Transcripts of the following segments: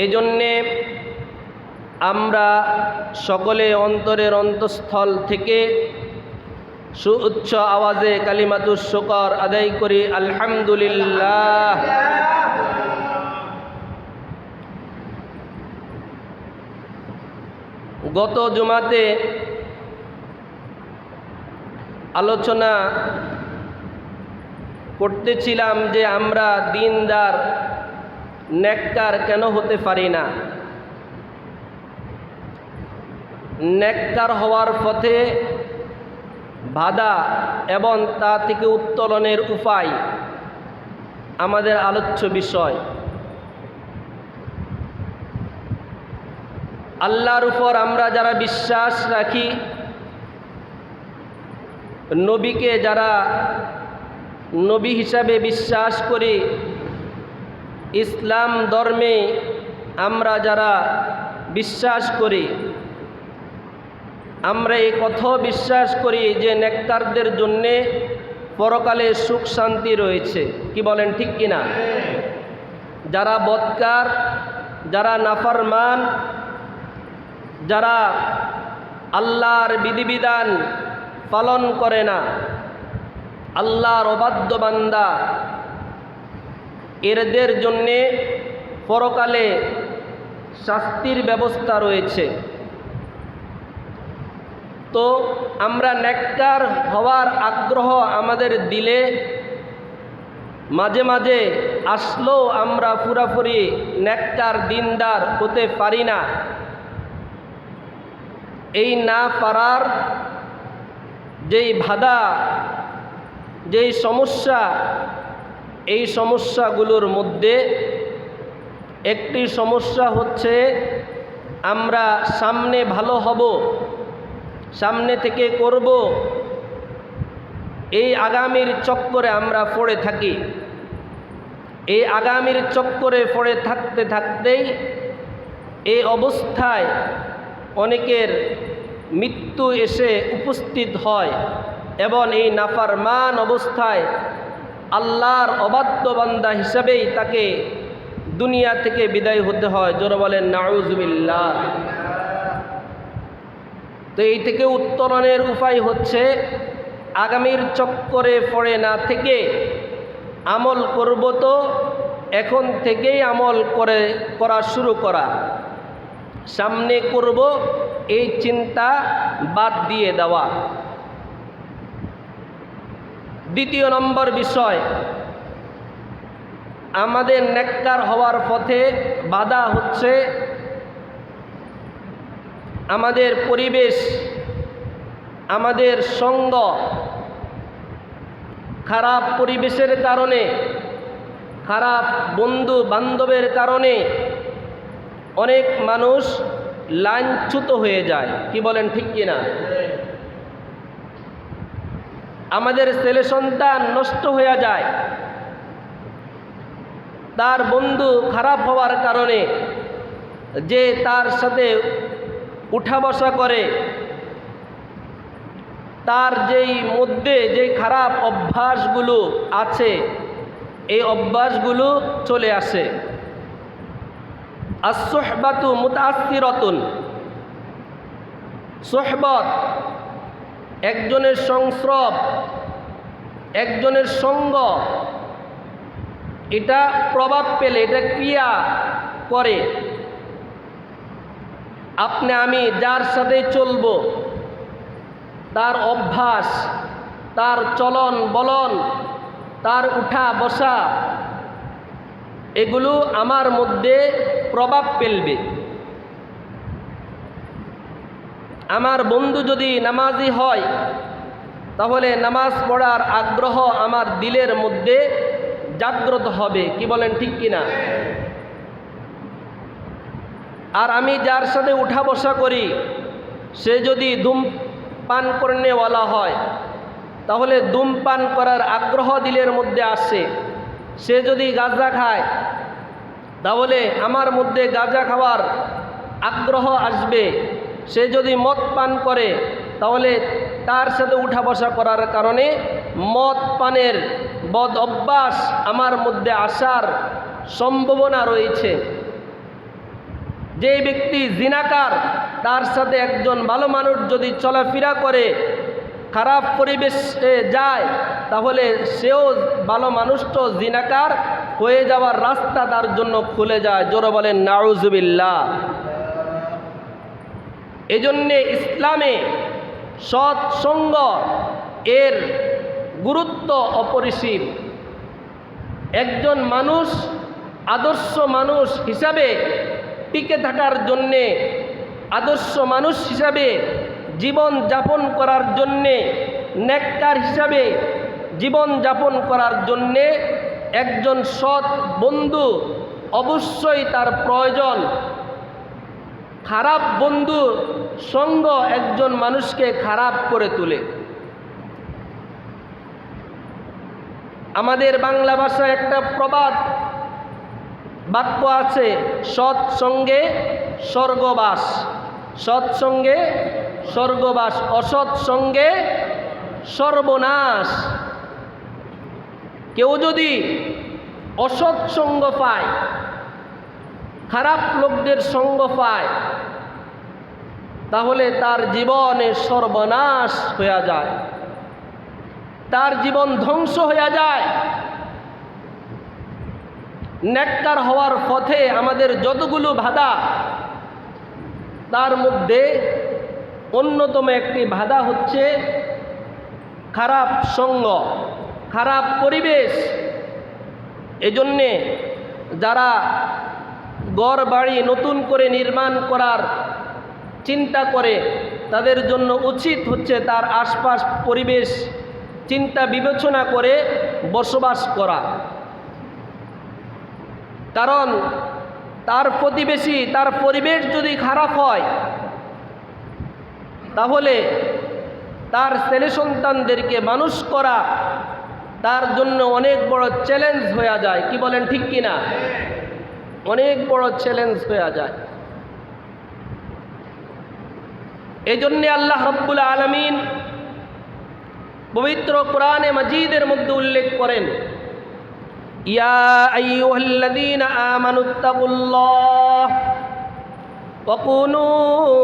এজন্যে আমরা সকলে অন্তরের অন্তঃস্থল থেকে সুউচ্চ আওয়াজে কালিমাতুশ শুকর আদায় করি আলহামদুলিল্লাহ। গত জুমাতে আলোচনা করতেছিলাম যে আমরা দিনদার নেককার কেন হতে পারি না। নেককার হওয়ার পথে বাধা এবং তা থেকে উত্তরণের উপায় আমাদের আলোচ্য বিষয়। আল্লাহর উপর আমরা যারা বিশ্বাস রাখি, নবীকে যারা নবী হিসাবে বিশ্বাস করি, ইসলাম ধর্মে আমরা যারা বিশ্বাস করি, আমরা এই কথাও বিশ্বাস করি যে নেককারদের জন্যে পরকালে সুখ শান্তি রয়েছে। কি বলেন, ঠিক কিনা? যারা বদকার, যারা নাফরমান, যারা আল্লাহর বিধিবিধান পালন করে না, আল্লাহর অবাধ্য বান্দা, এদের জন্যে পরকালে শাস্তির ব্যবস্থা রয়েছে। তো আমরা নেককার হওয়ার আগ্রহ আমাদের দিলে মাঝে মাঝে আসলেও আমরা পুরাপুরি নেককার দিনদার হতে পারি না। এই না পারার যেই বাধা, যেই সমস্যা, এই সমস্যাগুলোর মধ্যে একটি সমস্যা হচ্ছে আমরা সামনে ভালো হব, সামনে থেকে করব, এই আগামীর চক্করে আমরা পড়ে থাকি। এই আগামীর চক্করে পড়ে থাকতে থাকতেই এই অবস্থায় অনেকের মৃত্যু এসে উপস্থিত হয় এবং এই নাফরমান অবস্থায় আল্লাহর অবাধ্য বান্দা হিসাবেই তাকে দুনিয়া থেকে বিদায় হতে হয়। জোরে বলেন নাউজুবিল্লাহ। তো এই থেকে উত্তরণের উপায় হচ্ছে আগামীর চক্করে পড়ে না থেকে আমল করব, তো এখন থেকেই আমল করা শুরু করা, সামনে করব এই চিন্তা বাদ দিয়ে দেওয়া। দ্বিতীয় নম্বর বিষয়, আমাদের নেককার হওয়ার পথে বাধা হচ্ছে আমাদের পরিবেশ, আমাদের সঙ্গ। খারাপ পরিবেশের কারণে, খারাপ বন্ধু বান্ধবের কারণে অনেক মানুষ লাঞ্ছিত হয়ে যায়। কি বলেন, ঠিক কিনা? আমাদের ছেলে সন্তান নষ্ট হয়ে যায় তার বন্ধু খারাপ হওয়ার কারণে, যে তার সাথে উঠা বসা করে, তার যেই মধ্যে যে খারাপ অভ্যাসগুলো আছে, এই অভ্যাসগুলো চলে আসে। as-suhbatu muta'assiratun, সোহবত, একজনের সংস্রব, একজনের সঙ্গ, এটা প্রভাব পেলে, এটা ক্রিয়া করে। আপনি আমি যার সাথে চলবো, তার অভ্যাস, তার চলন বলন, তার উঠা বসা, এগুলো আমার মধ্যে প্রভাব ফেলবে। আমার বন্ধু যদি নামাজি হয়, তাহলে নামাজ পড়ার আগ্রহ আমার দিলের মধ্যে জাগ্রত হবে। কি বলেন, ঠিক কিনা? আর আমি যার সাথে উঠা বসা করি, সে যদি ধূমপান করনেওয়ালা হয়, তাহলে ধূমপান করার আগ্রহ দিলের মধ্যে আসে। সে যদি গাঁজা খায়, তাহলে আমার মধ্যে গাঁজা খাওয়ার আগ্রহ আসবে। সে যদি মদ পান করে, তাহলে তার সাথে উঠা বসা করার কারণে মদ পানের বদ অভ্যাস আমার মধ্যে আসার সম্ভাবনা রয়েছে। যে ব্যক্তি জিনাকার তার সাথে একজন ভালো মানুষ যদি চলাফেরা করে, খারাপ পরিবেশে যায়, তাহলে সেও ভালো মানুষটাও জিনাকার হয়ে যাওয়ার রাস্তা তার জন্য খুলে যায়। জোরে বলেন নাউজুবিল্লাহ। এজন্যে ইসলামে সৎসঙ্গ এর গুরুত্ব অপরিসীম। একজন মানুষ আদর্শ মানুষ হিসাবে টিকে থাকার জন্যে, আদর্শ মানুষ হিসাবে জীবন যাপন করার জন্যে, নেককার হিসাবে জীবন যাপন করার জন্যে একজন সৎ বন্ধু অবশ্যই তার প্রয়োজন। খারাপ বন্ধু সঙ্গ একজন মানুষকে খারাপ করে তোলে। আমাদের বাংলা ভাষায় একটা প্রবাদ বাক্য আছে, সৎসঙ্গে স্বর্গবাস। সৎসঙ্গে স্বর্গবাস, অসৎ সঙ্গে সর্বনাশ। কেউ যদি অসৎ সঙ্গ পায়, খারাপ লোকদের সঙ্গ পায়, তাহলে তার জীবনে সর্বনাশ হয়ে যায়, তার জীবন ধ্বংস হয়ে যায়। নেককার হওয়ার পথে আমাদের যতগুলো বাধা, তার মধ্যে অন্যতম একটি বাধা হচ্ছে খারাপ সঙ্গ, খারাপ পরিবেশ। এজন্যে যারা ঘর বাড়ি নতুন করে নির্মাণ করার চিন্তা করে, তাদের জন্য উচিত হচ্ছে তার আশপাশ পরিবেশ চিন্তা বিবেচনা করে বসবাস করা। কারণ তার প্রতিবেশী, তার পরিবেশ যদি খারাপ হয়, তাহলে তার ছেলে সন্তানদেরকে মানুষ করা তার জন্য অনেক বড় চ্যালেঞ্জ হয়ে যায়। কি বলেন ঠিক কিনা? অনেক বড় চ্যালেঞ্জ হয়ে যায়। এই জন্যে আল্লাহ রাব্বুল আলামিন পবিত্র কোরআনে মাজিদের মধ্যে উল্লেখ করেন, ইয়া আইয়ুহাল্লাযীনা আমানুত্তাকুল্লাহ ওয়া কুনু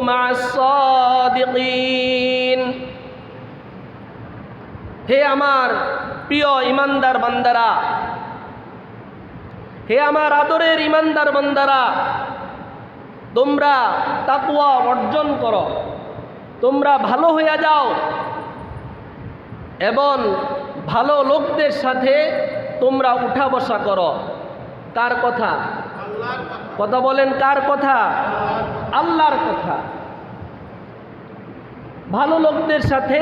মা'আস সাদিকিন। হে আমার প্রিয় ইমানদার বান্দারা, হে আমার আদরের ইমানদার বান্দারা, তোমরা তাকওয়া অর্জন করো, তোমরা ভালো হয়ে যাও এবং ভালো লোকদের সাথে তোমরা উঠা বসা করো। কার কথা? কথা বলেন, কার কথা? আল্লাহর কথা। ভালো লোকদের সাথে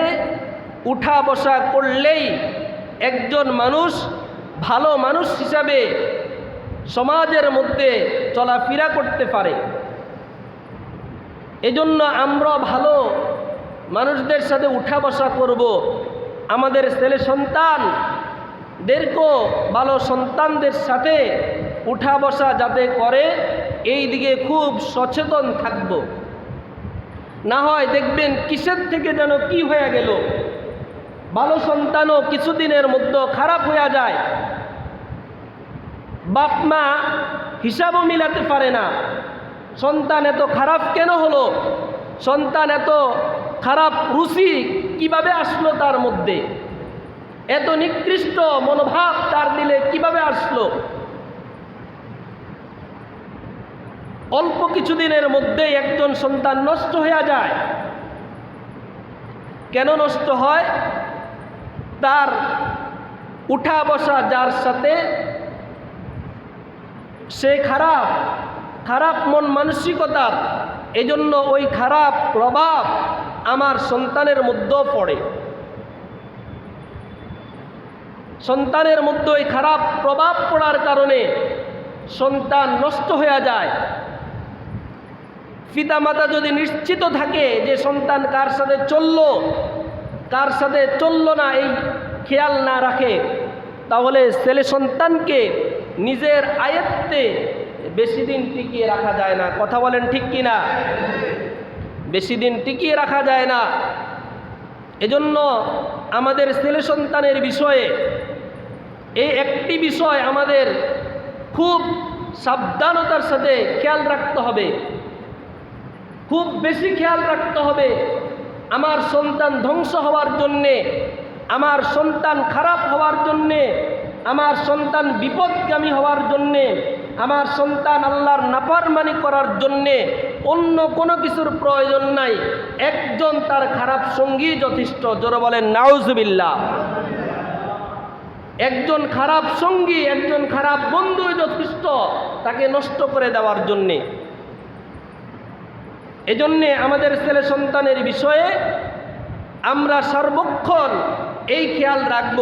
উঠা বসা করলেই একজন মানুষ ভালো মানুষ হিসাবে সমাজের মধ্যে চলাফেরা করতে পারে। এজন্য আমরা ভালো মানুষদের সাথে উঠা বসা করব। আমাদের ছেলে সন্তানদেরকেও ভালো সন্তানদের সাথে উঠা বসা যাতে করে, এই দিকে খুব সচেতন থাকব। না হয় দেখবেন কিসের থেকে যেন কি হয়ে গেল, ভালো সন্তানও কিছুদিনের মধ্যে খারাপ হয়ে যায়। বাপ মা হিসাবও মিলাতে পারে না, সন্তান এত খারাপ কেন হলো, সন্তান এত খারাপ রুচি কিভাবে আসলো তার মধ্যে, এত নিকৃষ্ট মনোভাব তার দিলে কিভাবে আসলো। অল্প কিছুদিনের মধ্যেই একজন সন্তান নষ্ট হয়ে যায়। কেন নষ্ট হয়? তার উঠা বসা যার সাথে, সে খারাপ খারাপ মন মানসিকতার। এজন্য ওই খারাপ প্রভাব আমার সন্তানের মধ্যেও পড়ে। সন্তানের মধ্যে ওই খারাপ প্রভাব পড়ার কারণে সন্তান নষ্ট হয়ে যায়। পিতামাতা যদি নিশ্চিত থাকে যে সন্তান কার সাথে চললো, কার সাথে চললো না, এই খেয়াল না রাখে, তাহলে ছেলে সন্তানকে নিজের আয়ত্তে বেশি দিন টিকিয়ে রাখা যায় না। কথা বলেন ঠিক কিনা? বেশি দিন টিকিয়ে রাখা যায় না। এজন্য আমাদের ছেলে সন্তানের বিষয়ে এই একটি বিষয় আমাদের খুব সাবধানতার সাথে খেয়াল রাখতে হবে। খুব বেশি খেয়াল রাখতে হবে আমার সন্তান ধ্বংস হওয়ার জন্যে, আমার সন্তান খারাপ হওয়ার জন্যে, আমার সন্তান বিপদগামী হওয়ার জন্যে, আমার সন্তান আল্লাহর নাফরমানি করার জন্যে অন্য কোনো কিছুর প্রয়োজন নাই। একজন তার খারাপ সঙ্গী যথেষ্ট। জোরে বলেন নাউজুবিল্লাহ। একজন খারাপ সঙ্গী, একজন খারাপ বন্ধু যথেষ্ট তাকে নষ্ট করে দেওয়ার জন্যে। এজন্যে আমাদের ছেলে সন্তানের বিষয়ে আমরা সর্বক্ষণ এই খেয়াল রাখব,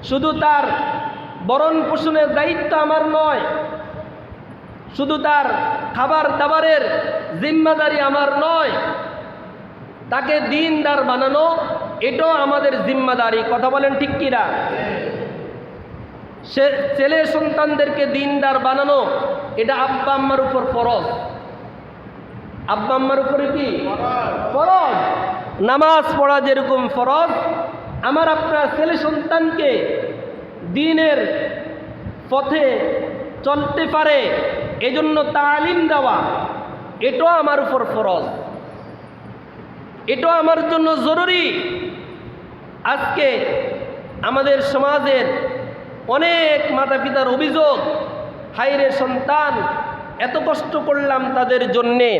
শুধু তার বরণ পোষণের দায়িত্ব আমার নয়, শুধু তার খাবার দাবারের জিম্মাদারি আমার নয়, তাকে দিনদার বানানো এটাও আমাদের জিম্মাদারি। কথা বলেন ঠিক কিনা? সে ছেলে সন্তানদেরকে দিনদার বানানো এটা আব্বা আম্মার উপর ফরজ। আব্বা আম্মার উপরে কি ফরজ? নামাজ পড়া যেরকম ফরজ, আমার আপনার ছেলে সন্তানকে দিনের পথে চলতে পারে এজন্য তালিম দেওয়া এটাও আমার উপর ফরজ, এটাও আমার জন্য জরুরি। আজকে আমাদের সমাজের অনেক মাতা পিতার অভিযোগ, হায়রে সন্তান, এত কষ্ট করলাম তাদের জন্যে,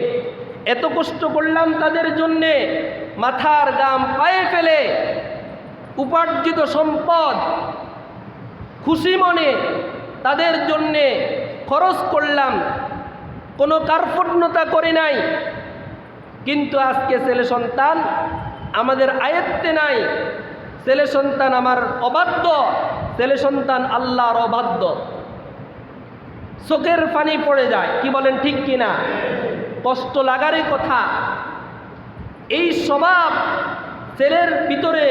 এত কষ্ট করলাম তাদের জন্যে, মাথার ঘাম পায়ে ফেলে উপার্জিত সম্পদ খুশি মনে তাদের জন্যে খরচ করলাম, কোনো কার্পণ্যতা করি নাই, কিন্তু আজকে ছেলে সন্তান আমাদের আয়ত্তে নাই। ছেলে সন্তান আমার অবাধ্য, ছেলে সন্তান আল্লাহর অবাধ্য। চোখের পানি পড়ে যায়। কি বলেন ঠিক কিনা? কষ্ট লাগারই কথা। এই স্বভাব ছেলের ভিতরে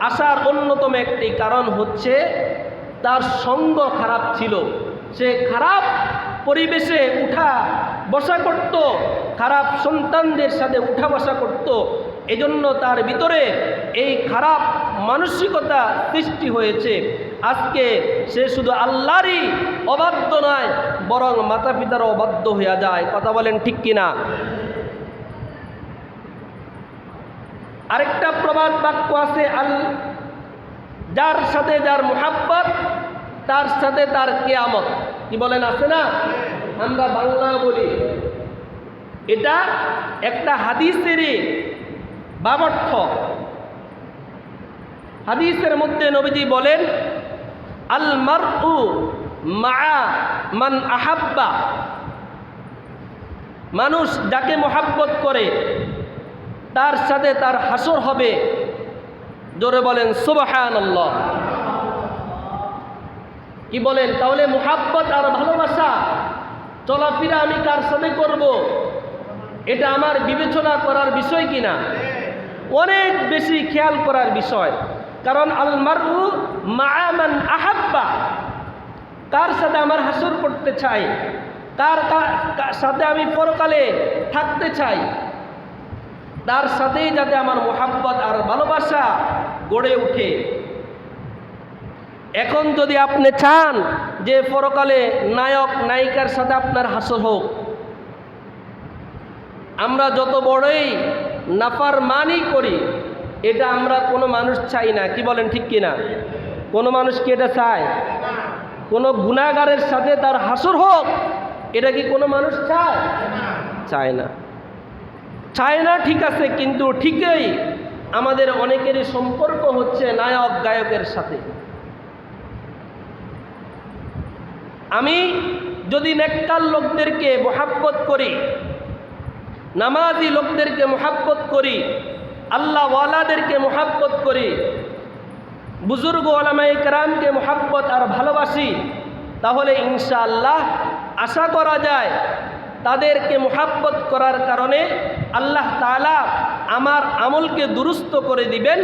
আসার অন্যতম একটি কারণ হচ্ছে তার সঙ্গ খারাপ ছিল। সে খারাপ পরিবেশে উঠা বসা করত, খারাপ সন্তানদের সাথে উঠা বসা করত, এজন্য তার ভিতরে এই খারাপ মানসিকতা সৃষ্টি হয়েছে। আজকে সে শুধু আল্লাহরই অবাধ্য নয়, বরং মাতা পিতারও অবাধ্য হয়ে যায়। কথা বলেন ঠিক কিনা? আরেকটা প্রবাদ বাক্য আছে, যার সাথে যার মুহাব্বত তার সাথে তার কিয়ামত। কি বলেন, আছে না? আমরা বাংলা বলি, এটা একটা হাদিসেরই বাবর্থ। হাদিসের মধ্যে নবীজি বলেন, আল মারউ মা মান আহাব্বা, মানুষ যাকে মোহাব্বত করে তার সাথে তার হাসর হবে। জোরে বলেন সুবহানাল্লাহ। কি বলেন? তাহলে মোহাব্বত আর ভালোবাসা চলাফেরা আমি কার সাথে করব, এটা আমার বিবেচনা করার বিষয় কিনা? অনেক বেশি খেয়াল করার বিষয়। কারণ আল মারউ মা মান আহাব্বা, কার সাথে আমার হাসর করতে চাই, কার সাথে আমি পরকালে থাকতে চাই, তার সাথেই যাতে আমার মোহাব্বত আর ভালোবাসা গড়ে ওঠে। এখন যদি আপনি চান যে পরকালে নায়ক নায়িকার সাথে আপনার হাসর হোক, আমরা যত বড়ই নাফরমানি করি এটা আমরা কোনো মানুষ চাই না। কি বলেন ঠিক কিনা? কোনো মানুষ কি এটা চায়? কোনো গুনাহগারের সাথে তার হাসর হোক এটা কি কোনো মানুষ চায়? চায় না। চায় না ঠিক আছে, কিন্তু ঠিকই আমাদের অনেকেরই সম্পর্ক হচ্ছে নায়ক গায়কের সাথে। আমি যদি নেককার লোকদেরকে মোহাব্বত করি, নামাজি লোকদেরকে মোহাব্বত করি, আল্লাহ ওয়ালাদেরকে মোহাব্বত করি, বুজুর্গ ওলামায়ে কেরামকে মোহাব্বত আর ভালোবাসি, তাহলে ইনশাআল্লাহ আশা করা যায় তাদেরকে মোহাব্বত করার কারণে আল্লাহ তাআলা আমার আমলকে দুরুস্ত করে দিবেন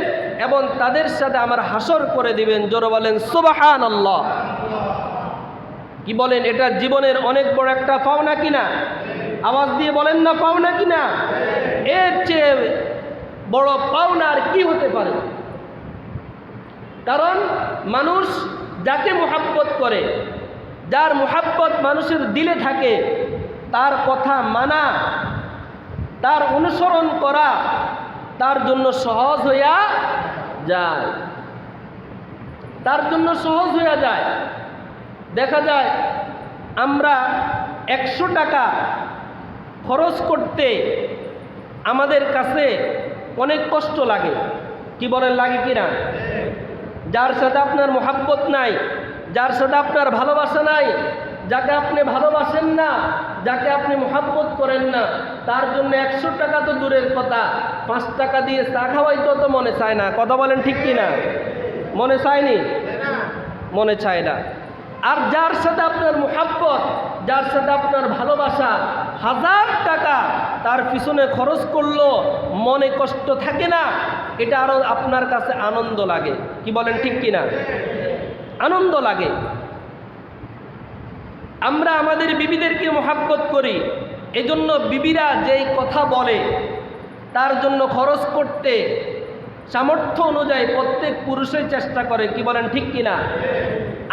এবং তাদের সাথে আমার হাসর করে দিবেন। জোরে বলেন সুবহানাল্লাহ। কি বলেন? এটা জীবনের অনেক বড় একটা পাওনা কিনা? আওয়াজ দিয়ে বলেন না, পাওনা কিনা? এর চেয়ে বড় পাওনা আর কি হতে পারে? কারণ মানুষ যাকে মোহাব্বত করে, যার মোহাব্বত মানুষের দিলে থাকে, তার কথা মানা তার অনুসরণ করা তার জন্য সহজ হইয়া যায়, তার জন্য সহজ হইয়া যায়। দেখা যায় আমরা 100 টাকা খরচ করতে আমাদের কাছে অনেক কষ্ট লাগে, কি বলেন, লাগে কি না? যার সাথে আপনার মহাব্বত নাই, যার সাথে আপনার ভালোবাসা নাই, যাকে আপনি ভালোবাসেন না, যাকে আপনি মহাব্বত করেন না, তার জন্য 100 টাকা তো দূরের কথা, 5 টাকা দিয়ে চা খাওয়াইতেও তো মনে চায় না। কথা বলেন ঠিক কি না? মনে চায়নি? মনে চায় না। আর যার সাথে আপনার মহাব্বত, যার সাথে আপনার ভালোবাসা, 1000 টাকা তার পিছনে খরচ করলো মনে কষ্ট থাকে না, এটা আরো আপনার কাছে আনন্দ লাগে। কি বলেন ঠিক কি না? আনন্দ লাগে। আমরা আমাদের বিবিদেরকে মহাব্বত করি, এজন্য বিবিরা যেই কথা বলে তার জন্য খরচ করতে সামর্থ্য অনুযায়ী প্রত্যেক পুরুষই চেষ্টা করে। কি বলেন ঠিক কিনা?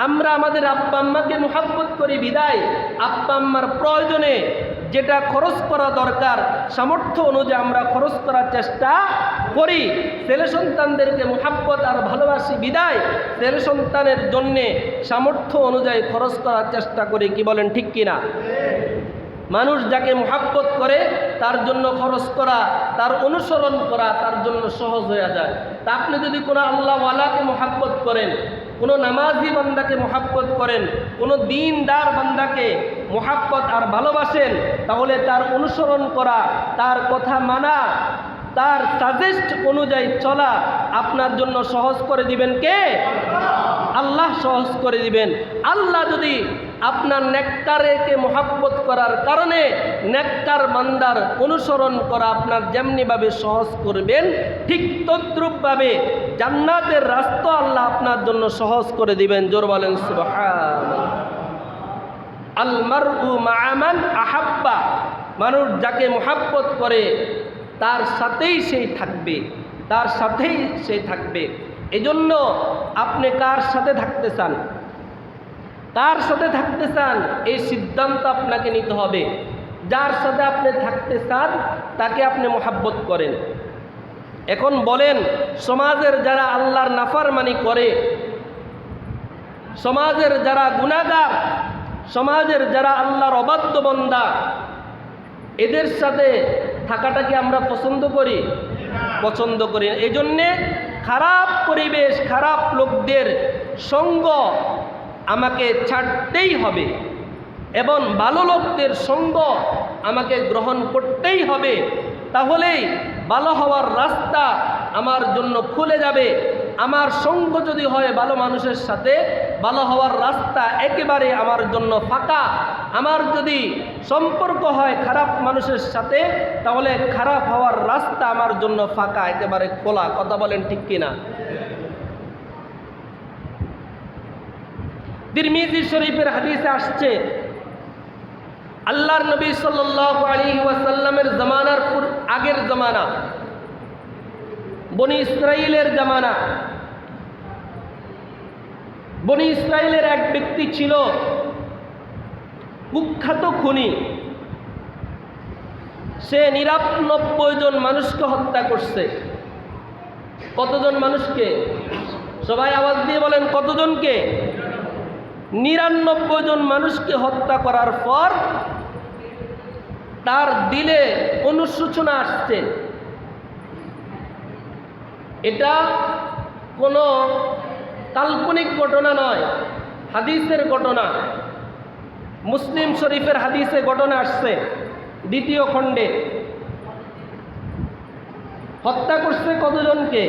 আমরা আমাদের আব্বা আম্মাকে মহাব্বত করি বিদায় আব্বা আম্মার প্রয়োজনে যেটা খরচ করা দরকার সামর্থ্য অনুযায়ী আমরা খরচ করার চেষ্টা করি। ছেলে সন্তানদেরকে মহাব্বত আর ভালোবাসি বিদায় ছেলে সন্তানের জন্যে সামর্থ্য অনুযায়ী খরচ করার চেষ্টা করি। কি বলেন ঠিক কিনা? মানুষ যাকে মহাব্বত করে তার জন্য খরচ করা, তার অনুসরণ করা তার জন্য সহজ হয়ে যায়। তা আপনি যদি কোনো আল্লাহওয়ালাকে মহাব্বত করেন, কোনো নামাজি বান্দাকে মহাব্বত করেন, কোনো দিনদার বান্দাকে মহাব্বত আর ভালোবাসেন, তাহলে তার অনুসরণ করা, তার কথা মানা, তার সাজেস্ট অনুযায়ী চলা আপনার জন্য সহজ করে দিবেন কে? আল্লাহ সহজ করে দিবেন। আল্লাহ যদি আপনার নেককারকে মহাব্বত করার কারণে নেককার বান্দার অনুসরণ করা আপনার যেমনিভাবে সহজ করবেন, ঠিক তদ্রূপভাবে জান্নাতের রাস্তা আল্লাহ আপনার জন্য সহজ করে দিবেন। জোর বলেন সুবহানাল্লাহ। আল মারউ মা'a মান আহাব্বা, মানুষ যাকে মহাব্বত করে তার সাথেই সেই থাকবে, তার সাথেই সেই থাকবে। এজন্য আপনি কার সাথে থাকতে চান, কার সাথে থাকতে চান এই সিদ্ধান্ত আপনাকে নিতে হবে। যার সাথে আপনি থাকতে চান তাকে আপনি মহাব্বত করেন। এখন বলেন, সমাজের যারা আল্লাহর নাফরমানি করে, সমাজের যারা গুনাহগার, সমাজের যারা আল্লাহর অবাধ্য বান্দা, এদের সাথে থাকাটা কি আমরা পছন্দ করি? পছন্দ করি। এই জন্যে খারাপ পরিবেশ, খারাপ লোকদের সঙ্গ আমাকে ছাড়তেই হবে এবং ভালো লোকদের সঙ্গ আমাকে গ্রহণ করতেই হবে। তাহলেই ভালো হওয়ার রাস্তা আমার জন্য খুলে যাবে। আমার সঙ্গ যদি হয় ভালো মানুষের সাথে, ভালো হওয়ার রাস্তা একেবারে আমার জন্য ফাঁকা। আমার যদি সম্পর্ক হয় খারাপ মানুষের সাথে, তাহলে খারাপ হওয়ার রাস্তা আমার জন্য ফাঁকা, একেবারে খোলা। কথা বলেন ঠিক কিনা? তিরমিজি শরীফের হাদিসে আসছে, আল্লাহর নবী সাল্লাল্লাহু আলাইহি ওয়াসাল্লামের জামানার আগের জামানা, বনি ইসরাইলের জামানা, বনি ইসরাইলের এক ব্যক্তি ছিল কুখ্যাত খুনি। সে 99 জন মানুষকে হত্যা করছে। কতজন মানুষকে? সবাই আওয়াজ দিয়ে বলেন, কতজনকে? 99 জন মানুষকে হত্যা করার পর তার দিলে অনুশোচনা আসছে। এটা কোনো কাল্পনিক ঘটনা নয়, হাদিসের ঘটনা। মুসলিম শরীফের হাদিসে ঘটনা আসছে 2য় খণ্ডে। হত্যা করছে কতজনকে?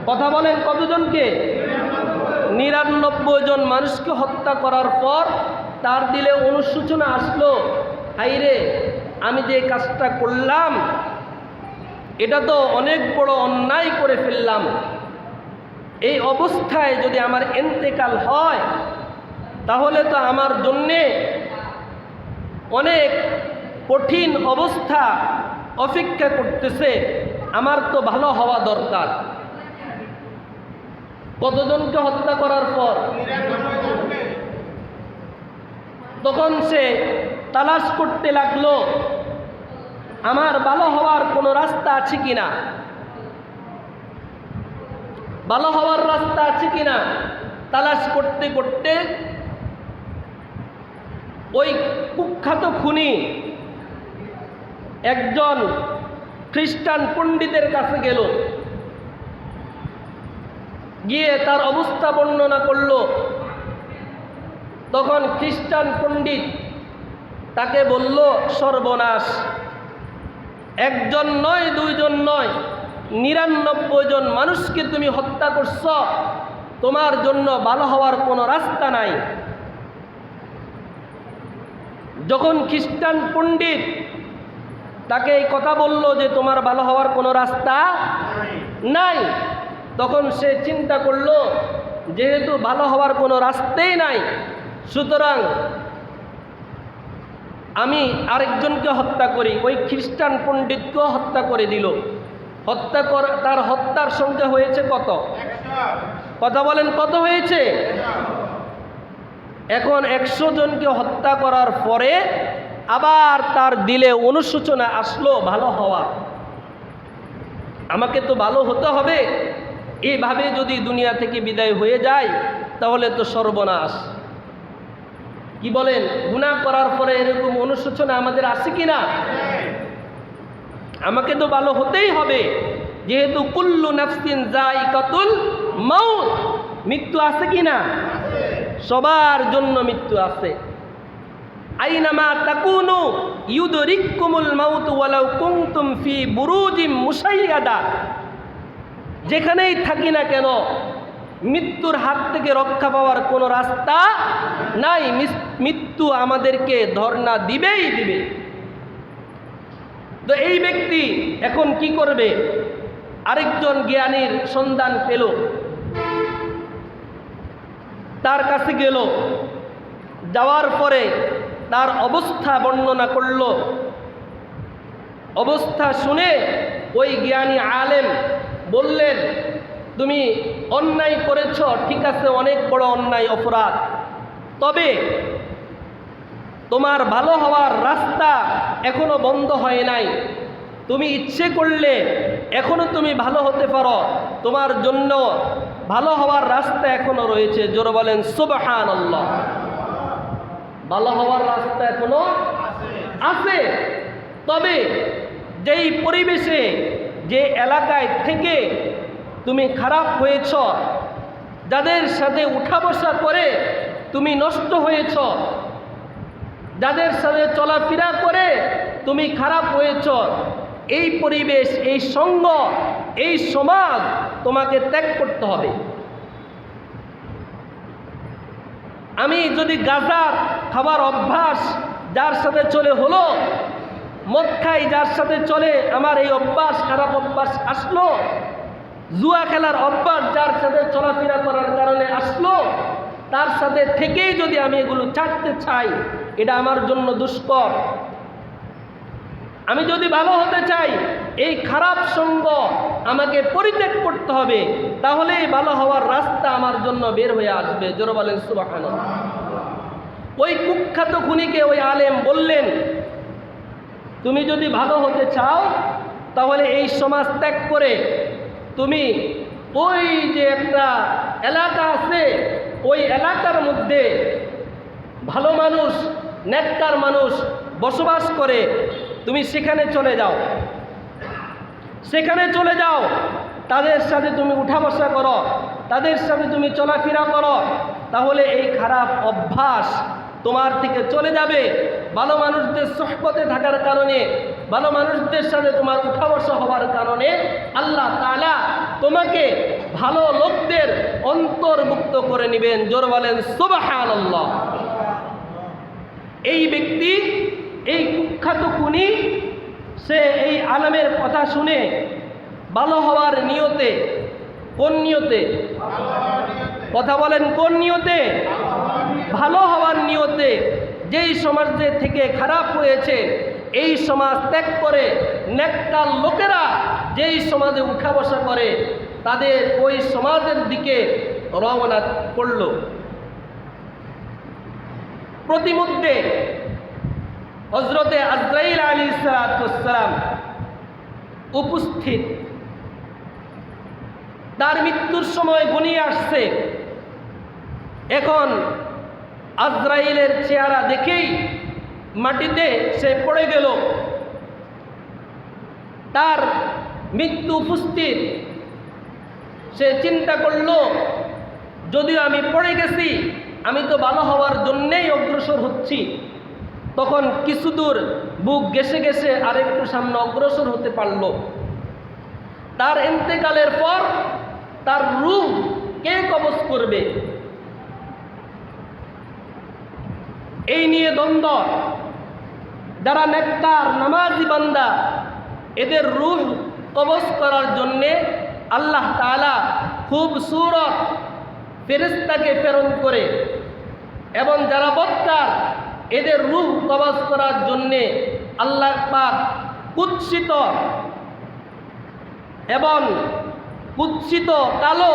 কথা বলেন, কতজনকে? 99 জন মানুষকে হত্যা করার পর তার দিলে অনুশোচনা আসলো, হাইরে আমি যে কাজটা করলাম এটা তো অনেক বড় অন্যায় করে ফেললাম। এই অবস্থায় যদি আমার ইন্তেকাল হয় তাহলে তো আমার জন্যে অনেক কঠিন অবস্থা অপেক্ষা করতেছে, আমার তো ভালো হওয়া দরকার। কতজনকে হত্যা করার পর? তখন সে তালাশ করতে লাগলো আমার ভালো হওয়ার কোনো রাস্তা আছে কিনা, ভালো হওয়ার রাস্তা আছে কিনা তালাশ করতে করতে ওই কুখ্যাত খুনি একজন খ্রিস্টান পণ্ডিতের কাছে গেল, গিয়ে তার অবস্থা বর্ণনা করল। তখন খ্রিস্টান পণ্ডিত তাকে বলল, সর্বনাশ, একজন নয়, দুইজন নয়, 99 জন মানুষকে তুমি হত্যা করছ, তোমার জন্য ভালো হওয়ার কোনো রাস্তা নাই। যখন খ্রিস্টান পণ্ডিত তাকে এই কথা বলল যে তোমার ভালো হওয়ার কোনো রাস্তা নাই, তখন সে চিন্তা করল যেহেতু ভালো হওয়ার কোনো রাস্তাই নাই, সুতরাং আমি আরেকজনকে হত্যা করি। ওই খ্রিস্টান পণ্ডিতকেও হত্যা করে দিল। তার হত্যার সংখ্যা হয়েছে কত? কথা বলেন, কত হয়েছে? এখন 100 জনকে হত্যা করার পরে আবার তার দিলে অনুশোচনা আসলো ভালো হওয়া, আমাকে তো ভালো হতে হবে, এইভাবে যদি দুনিয়া থেকে বিদায় হয়ে যায় তাহলে তো সর্বনাশ। কি বলেন? গুনাহ করার পরে এরকম অনুশোচনা আমাদের আছে কি না? আমাকে তো ভালো হতেই হবে, যেহেতু কুল্লু নাফসিন যায়িকাতুল মাউত, মৃত্যু আছে কি না? সবার জন্য মৃত্যু আছে। আইনামা তাকুনু ইউদরিকুমুল মাউত ওয়ালাউ কুনতুম ফি বুরুজিম মুশাইয়াদা, যেখানেই থাকি না কেন মৃত্যুর হাত থেকে রক্ষা পাওয়ার কোনো রাস্তা নাই। মৃত্যু আমাদেরকে ধর্ণা দিবেই দিবে। তো এই ব্যক্তি এখন কি করবে? আরেকজন জ্ঞানীর সন্ধান পেল, তার কাছে গেল, যাওয়ার পরে তার অবস্থা বর্ণনা করল। অবস্থা শুনে ওই জ্ঞানী আলেম বললেন, তুমি অন্যায় করেছ, ঠিক আছে, অনেক বড় অন্যায়, অপরাধ, তবে তোমার ভালো হওয়ার রাস্তা এখনো বন্ধ হয় নাই। তুমি ইচ্ছে করলে এখনো তুমি ভালো হতে পারো, তোমার জন্য ভালো হওয়ার রাস্তা এখনো রয়েছে। জোরে বলেন সুবহানাল্লাহ। ভালো হওয়ার রাস্তা এখনো আছে। তবে যেই পরিবেশে, যে এলাকায় থেকে তুমি খারাপ হয়েছ, যাদের সাথে উঠা বসা করে তুমি নষ্ট হয়েছ, যাদের সাথে চলাফেরা করে তুমি খারাপ হয়েছ, এই পরিবেশ, এই সঙ্গ, এই সমাজ তোমাকে ত্যাগ করতে হবে। আমি যদি গাঁজা খাবার অভ্যাস যার সাথে চলে হলো, মদ খাই যার সাথে চলে, আমার এই অভ্যাস, খারাপ অভ্যাস আসলো, জুয়া খেলার অভ্যাস যার সাথে চলাফেরা করার কারণে আসলো, তার সাথে থেকেই যদি আমি এগুলো ছাড়তে চাই, এটা আমার জন্য দুষ্কর। আমি যদি ভালো হতে চাই, এই খারাপ সঙ্গ আমাকে পরিত্যাগ করতে হবে, তাহলে ভালো হওয়ার রাস্তা আমার জন্য বের হয়ে আসবে। জোরে বলেন সুবহানাল্লাহ। ওই কুখ্যাত খুনিকে ওই আলেম বললেন, তুমি যদি ভালো হতে চাও তাহলে এই সমাজ ত্যাগ করে তুমি ওই যে একটা এলাকা আছে, ওই এলাকার মধ্যে ভালো মানুষ, নেককার মানুষ বসবাস করে, তুমি সেখানে চলে যাও, সেখানে চলে যাও, তাদের সাথে তুমি উঠা বসা করো, তাদের সাথে তুমি চলাফেরা করো, তাহলে এই খারাপ অভ্যাস তোমার থেকে চলে যাবে। ভালো মানুষদের সোহবতে থাকার কারণে, ভালো মানুষদের সাথে তোমার উঠা বসা হওয়ার কারণে আল্লাহ তাআলা তোমাকে ভালো লোকদের অন্তর্ভুক্ত করে নেবেন। জোরে বলেন সুবহানাল্লাহ। এই ব্যক্তি, এই কুখ্যাত খুনি, সে এই আলেমের কথা শুনে ভালো হওয়ার নিয়তে, কোন নিয়তে? কথা বলেন, কোন নিয়তে? ভালো হওয়ার নিয়তে যেই সমাজে থেকে খারাপ হয়েছে এই সমাজ ত্যাগ করে নেককার লোকেরা যেই সমাজে উঠা বসা করে, তাদের ওই সমাজের দিকে রওনা করল। প্রতিমধ্যে হযরতে আজরাইল আলাইহিস সালাম উপস্থিত। তার মৃত্যুর সময় ঘনিয়ে আসছে। এখন আজরাইলের চেহারা দেখেই মাটিতে সে পড়ে গেল। তার মৃত্যু উপস্থিত। সে চিন্তা করল, যদিও আমি পড়ে গেছি, আমি তো ভালো হওয়ার জন্যেই অগ্রসর হচ্ছি। তখন কিছু দূর বুক ঘেঁষে ঘেঁষে আরেকটু সামনে অগ্রসর হতে পারল। তার ইন্তেকালের পর তার রূহ কে কবজ করবে, এই নিয়ে দ্বন্দ্ব। যারা নেককার নামাজি বান্দা, এদের রূহ কবজ করার জন্যে আল্লাহ তাআলা খুব সূরত ফেরেশতাকে প্রেরণ করে, এবং যারা বদকার, এদের রূহ কবজ করার জন্যে আল্লাহ পাক কুৎসিত এবং কুৎসিত কালো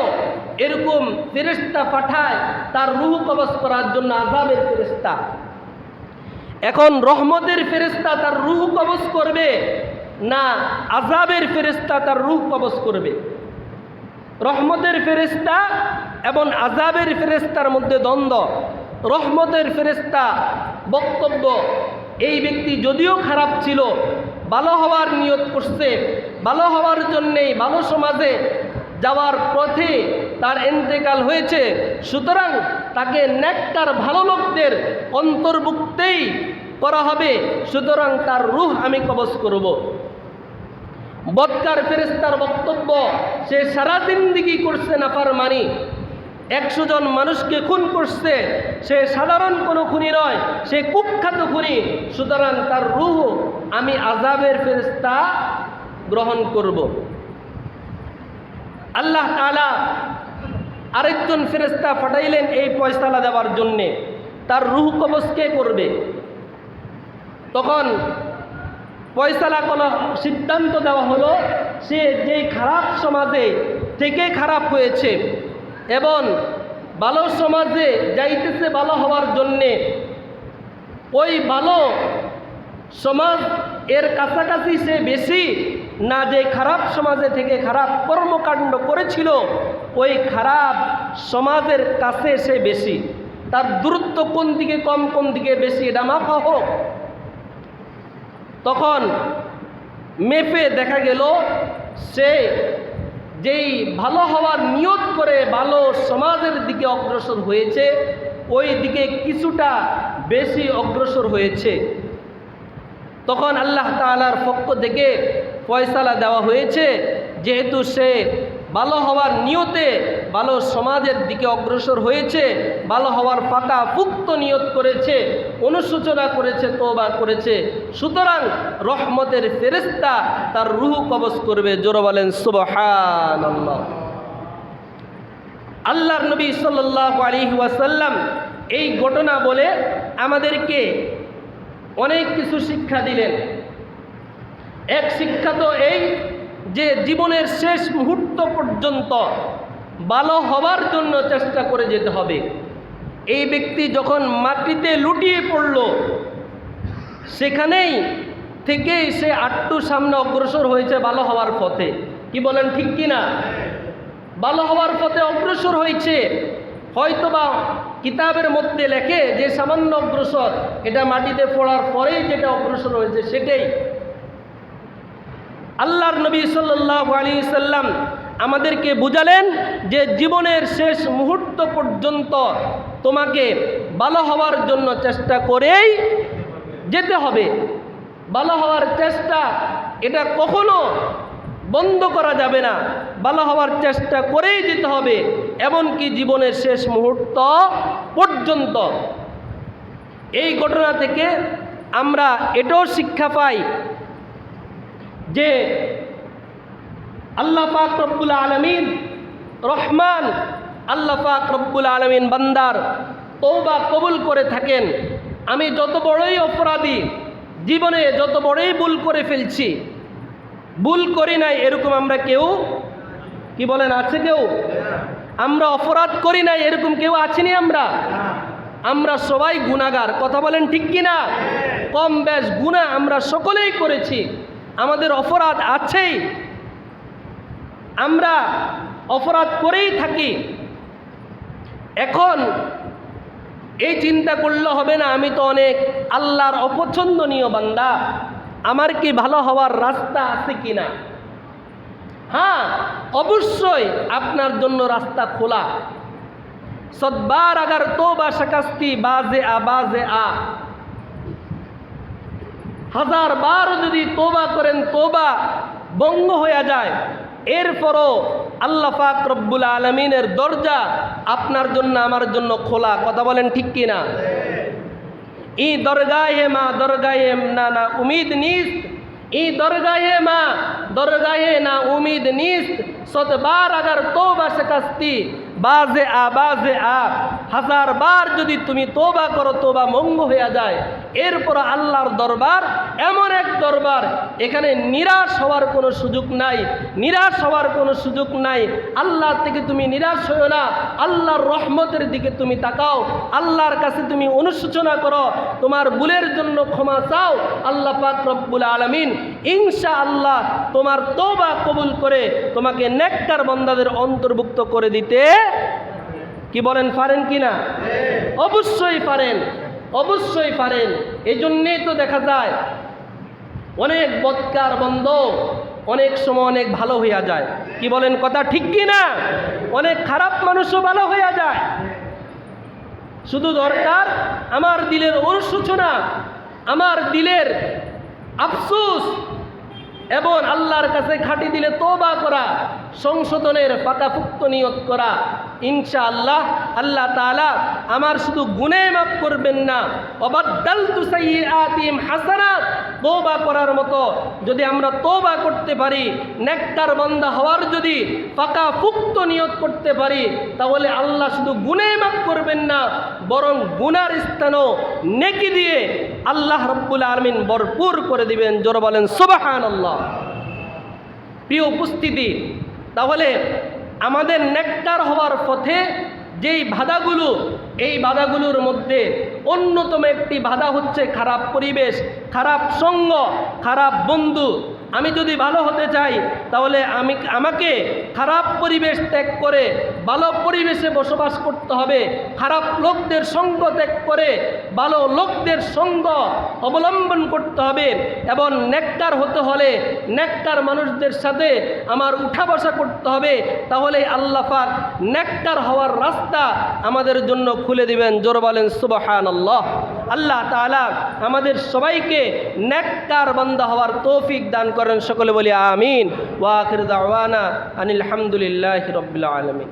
এরকম ফেরেশতা পাঠায় তার রূহ কবজ করার জন্য, আযাবের ফেরেশতা। এখন রহমতের ফেরেশতা তার রূহ কবজ করবে না আযাবের ফেরেশতা তার রূহ কবজ করবে? রহমতের ফেরেশতা এবং আযাবের ফেরেশতার মধ্যে দ্বন্দ্ব। রহমতের ফেরেশতা বক্তব্য, এই ব্যক্তি যদিও খারাপ ছিল, ভালো হওয়ার নিয়ত করছে, ভালো হওয়ার জন্যেই ভালো সমাজে যাওয়ার পথে তার ইন্তেকাল হয়েছে, সুতরাং তাকে নেককার ভালো লোকদের অন্তর্ভুক্তেই করা হবে, সুতরাং তার রূহ আমি কবজ করব। বদকার ফেরেশতার বক্তব্য, সে সারা জিন্দেগি করছে নাফরমানি, 100 জন মানুষকে খুন করছে, সে সাধারণ কোনো খুনি নয়, সে কুখ্যাত খুনি, সুতরাং তার রূহ আমি আযাবের ফেরেশতা গ্রহণ করব। আল্লাহ তাআলা আরেকজন ফেরেশতা পাঠাইলেন এই ফয়সালা দেওয়ার জন্যে, তার রূহ কবজ কে করবে? তখন ফয়সালা কোনো সিদ্ধান্ত দেওয়া হলো, সে যেই খারাপ সমাজে থেকে খারাপ হয়েছে এবং ভালো সমাজে যাইতেছে ভালো হওয়ার জন্যে, ওই ভালো সমাজ এর কাছাকাছি সে বেশি না যে খারাপ সমাজে থেকে খারাপ কর্মকাণ্ড করেছিল ওই খারাপ সমাজের কাছে সে বেশি? তার দূরত্ব কোন দিকে কম, কোন দিকে বেশি, এটা মাপা হোক। তখন মেপে দেখা গেল সে যেই ভালো হওয়ার নিয়ত করে ভালো সমাজের দিকে অগ্রসর হয়েছে, ওই দিকে কিছুটা বেশি অগ্রসর হয়েছে। তখন আল্লাহ তাআলার পক্ষ থেকে ফয়সালা দেওয়া হয়েছে, যেহেতু সে ভালো হওয়ার নিয়তে ভালো সমাজের দিকে অগ্রসর হয়েছে, ভালো হওয়ার পাকা পুক্ত নিয়ত করেছে, অনুশোচনা করেছে, তওবা করেছে, সুতরাং রহমতের ফেরেশতা তার রূহ কবজ করবে। জোরে বলেন সুবহানাল্লাহ। আল্লাহর নবী সাল্লাল্লাহু আলাইহি ওয়াসাল্লাম এই ঘটনা বলে আমাদেরকে অনেক কিছু শিক্ষা দিলেন। এক শিক্ষা তো এই যে জীবনের শেষ মুহূর্ত পর্যন্ত ভালো হওয়ার জন্য চেষ্টা করে যেতে হবে। এই ব্যক্তি যখন মাটিতে লুটিয়ে পড়ল, সেখানেই থেকেই সে আটটু সামনে অগ্রসর হয়েছে ভালো হওয়ার পথে। কি বলেন, ঠিক কি না? ভালো হওয়ার পথে অগ্রসর হয়েছে। হয়তোবা কিতাবের মধ্যে লেখে যে সামান্য অগ্রসর, এটা মাটিতে পড়ার পরেই যেটা অগ্রসর হয়েছে সেটাই। আল্লাহর নবী সাল্লাল্লাহু আলাইহি সাল্লাম আমাদেরকে বুঝালেন যে জীবনের শেষ মুহূর্ত পর্যন্ত তোমাকে ভালো হওয়ার জন্য চেষ্টা করেই যেতে হবে। ভালো হওয়ার চেষ্টা এটা কখনো বন্ধ করা যাবে না, ভালো হওয়ার চেষ্টা করেই যেতে হবে, এমনকি জীবনের শেষ মুহূর্ত পর্যন্ত। এই ঘটনা থেকে আমরা এটাও শিক্ষা পাই যে আল্লাহ পাক রব্বুল আলামিন রহমান, আল্লাহ পাক রব্বুল আলামিন বান্দার তওবা কবুল করে থাকেন। আমি যত বড়ই অপরাধী, জীবনে যত বড়ই ভুল করে ফেলছি, ভুল করি নাই এরকম আমরা কেউ, কি বলেন, আছে কেউ? আমরা অপরাধ করি নাই এরকম কেউ আছিনি আমরা? আমরা সবাই গুনাহগার, কথা বলেন ঠিক কি না? কম বেশ গুনাহ আমরা সকলেই করেছি, আমাদের অপরাধ আছেই, আমরা অপরাধ করেই থাকি। এখন এই চিন্তা করলে হবে না আমি তো অনেক আল্লাহর অপছন্দনীয় বান্দা, আমার কি ভালো হওয়ার রাস্তা আছে কি না? হ্যাঁ, অবশ্যই আপনার জন্য রাস্তা খোলা। সদবার আগার তোবা শাকাস্তি বাজে আ, হাজার বার যদি তোবা করেন তোবা ভঙ্গ হয়ে যায়, এরপরও আল্লাহ পাক রব্বুল আলামিনের দরজা আপনার জন্য আমার জন্য খোলা, কথা বলেন ঠিক কি না? ই দরগাহে মা দরগাহে না উমিদ নিস্ত, ই দরগাহে মা দরগাহে না উমিদ নিস্ত, সতবার আগার তোবা শাকাস্তি বাজে আ, হাজার বার যদি তুমি তোবা করো তোবা মঙ্গ হয়ে যায়, এরপর আল্লাহর দরবার এমন এক দরবার, এখানে নিরাশ হওয়ার কোনো সুযোগ নাই, নিরাশ হওয়ার কোনো সুযোগ নাই। আল্লাহ থেকে তুমি নিরাশ হও না, আল্লাহর রহমতের দিকে তুমি তাকাও, আল্লাহর কাছে তুমি অনুশোচনা করো, তোমার ভুলের জন্য ক্ষমা চাও। আল্লাহ পাক রব্বুল আলামিন ইনশাআল্লাহ তোমার তওবা কবুল করে তোমাকে নেককার বান্দাদের অন্তর্ভুক্ত করে দিতে কি বলেন, পারেন কি না? অবশ্যই পারেন, অবশ্যই পারেন। এই জন্যেই তো দেখা যায় অনেক বদকার বন্ধ অনেক সময় অনেক ভালো হইয়া যায়, কি বলেন, কথা ঠিক কি না? অনেক খারাপ মানুষও ভালো হইয়া যায়। শুধু দরকার আমার দিলের অনুশোচনা, আমার দিলের আফসোস এবং আল্লাহর কাছে খাঁটি দিলে তওবা করা, সংশোধনের পাকাপুক্ত নিয়ত করা। ইনশাআল্লাহ আল্লাহ তাআলা আমার শুধু গুনাহ মাফ করবেন না, ওয়াবাদদালতু সাইয়্যাতিহিম হাসানাত, তওবা করার মতো যদি আমরা তওবা করতে পারি, নেককার বান্দা হওয়ার যদি পাকাপুক্ত নিয়ত করতে পারি, তাহলে আল্লাহ শুধু গুনাহ মাফ করবেন না, বরং গুনার স্থানও নেকি দিয়ে আল্লাহ রাব্বুল আলামিন ভরপুর করে দিবেন। জোরে বলেন সুবহানাল্লাহ। প্রিয় উপস্থিতি, তাহলে আমাদের নেককার হওয়ার পথে যেই বাধাগুলো, এই বাধাগুলোর মধ্যে অন্যতম একটি বাধা হচ্ছে খারাপ পরিবেশ, খারাপ সঙ্গ, খারাপ বন্ধু। আমি যদি ভালো হতে চাই তাহলে আমাকে খারাপ পরিবেশ ত্যাগ করে ভালো পরিবেশে বসবাস করতে হবে, খারাপ লোকদের সঙ্গ ত্যাগ করে ভালো লোকদের সঙ্গ অবলম্বন করতে হবে, এবং নেককার হতে হলে নেককার মানুষদের সাথে আমার উঠা বসা করতে হবে। তাহলে আল্লাহ পাক নেককার হওয়ার রাস্তা আমাদের জন্য খুলে দিবেন। জোরে বলেন সুবহানাল্লাহ। আল্লাহ তাআলা আমাদের সবাইকে নেককার বান্দা হওয়ার তৌফিক দান করেন। সকলে বলি আমিন। ওয়া আখির দাওয়ানা আনিল হামদুলিল্লাহি রাব্বিল আলামিন।